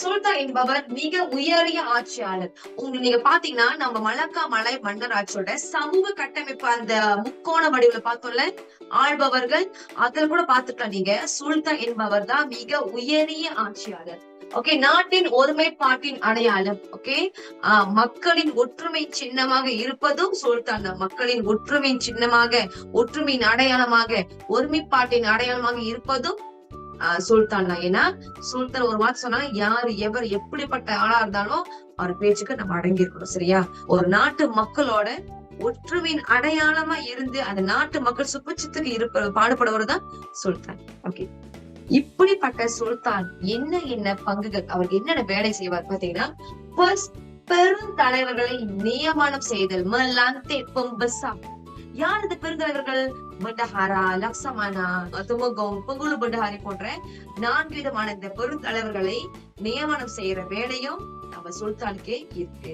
சுல்தான் என்பவர் மிக உயரிய ஆட்சியாளர். நீங்க பாத்தீங்கன்னா நம்ம மலக்கா மலை மன்னராட்சியோட சமூக கட்டமைப்பு அந்த முக்கோண வடிவுல பார்த்தோம்ல ஆள்பவர்கள் அதுல கூட பாத்துக்கலாம். நீங்க சுல்தான் என்பவர் தான் மிக உயரிய ஆட்சியாளர். ஓகே, நாட்டின் ஒருமைப்பாட்டின் அடையாளம். ஓகே, மக்களின் ஒற்றுமை சின்னமாக இருப்பதும் சுல்தான் தான். மக்களின் ஒற்றுமை சின்னமாக, ஒற்றுமையின் அடையாளமாக, ஒருமைப்பாட்டின் அடையாளமாக இருப்பதும் சுல்தான் தான். ஏன்னா சுல்தான் ஒரு வார்த்தை சொன்னா யாரு எவர் எப்படிப்பட்ட ஆளா இருந்தாலும் அவர் பேச்சுக்கு நம்ம அடங்கி இருக்கணும். சரியா? ஒரு நாட்டு மக்களோட ஒற்றுமையின் அடையாளமா இருந்து அந்த நாட்டு மக்கள் சுபட்சத்துக்கு பாடுபடுவர் தான் சுல்தான். ஓகே, இப்படிப்பட்ட சுல்தான் என்ன பங்குகள், அவருக்கு என்னென்ன வேலை செய்வார் பாத்தீங்கன்னா, பெரும் தலைவர்களை நியமனம் செய்தல். யார் இந்த பெருந்தலைவர்கள்? பண்டஹாரா, லக்சமானா, துமகோங், பங்குலு பண்டஹாரி போன்ற 4 விதமான இந்த பெருந்தலைவர்களை நியமனம் செய்யற வேலையும் நம்ம சுல்தானுக்கே இருக்கு.